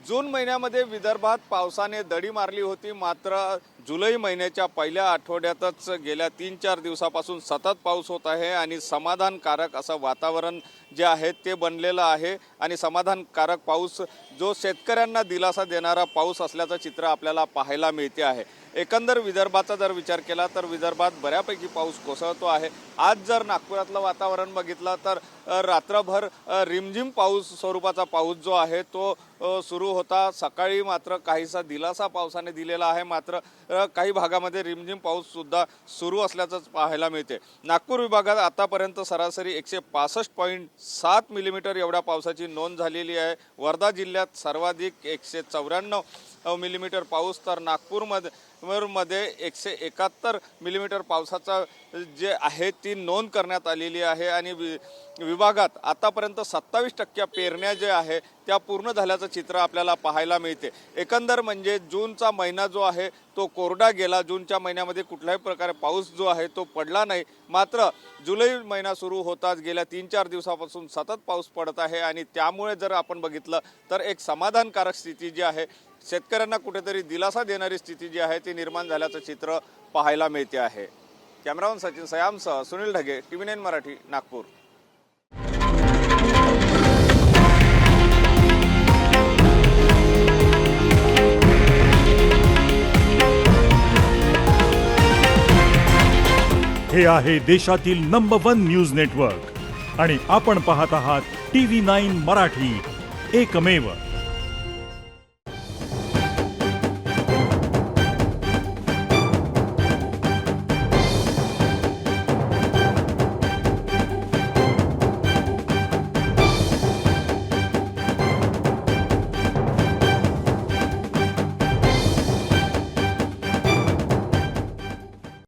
जून महिन्यामध्ये विदर्भात पावसाने दडी मारली होती, मात्र जुलै महिन्याच्या पहिल्या आठवड्यातच गेल्या 3-4 दिवसापासून सतत पाऊस होत आहे आणि समाधानकारक असं वातावरण जे आहे ते बनलेलं आहे आणि समाधानकारक पाऊस जो शेतकऱ्यांना दिलासा देणारा पाऊस असल्याचं चित्र आपल्याला पाहायला मिळते आहे। एकंदर विदर्भाचा जर विचार केला तर विदर्भात बऱ्यापैकी पाऊस कोसळतो आहे। आज जर नागपुरातलं वातावरण बघितलं तर रात्रभर रिमझिम पाऊस स्वरूपाचा पाऊस जो आहे तो सुरू होता। सकाळी मात्र काहीसा दिलासा पावसाने दिलेला आहे, मात्र काही भागामध्ये रिमझिम पाऊस सुद्धा सुरू असल्याचं पाहायला मिळते। नागपूर विभागात आतापर्यंत सरासरी 165.7 मिलीमीटर एवढ्या पावसाची नोंद झालेली आहे। वर्धा जिल्ह्यात सर्वाधिक 194 मिलीमीटर पाऊस, तर नागपूरमध्ये 171 मिलीमीटर पावसाचा जे आहे ती नोंद करण्यात आलेली आहे आणि विभागात आतापर्यंत 27% पेरण्या जे आहे त्या पूर्ण झाल्याचं चित्र आपल्याला पाहायला मिळते। एकंदर म्हणजे जूनचा महिना जो आहे तो कोरडा गेला। जूनच्या महिन्यामध्ये कुठल्याही प्रकारे पाऊस जो आहे तो पडला नाही, मात्र जुलै महिना सुरू होताच गेल्या 3-4 दिवसापासून सतत पाऊस पडत आहे आणि त्यामुळे जर आपण बघितलं तर एक समाधानकारक स्थिती जी आहे, शेतकऱ्यांना कुठेतरी दिलासा देणारी स्थिती जी आहे ती निर्माण झाल्याचं चित्र पाहायला मिळते आहे। कॅमेरामन सचिन सयामसह सुनील ढगे, TV9 मराठी, नागपूर। हे आहे देशातील नंबर 1 न्यूज नेटवर्क आणि आपण पाहत आहात TV9 मराठी, एकमेव।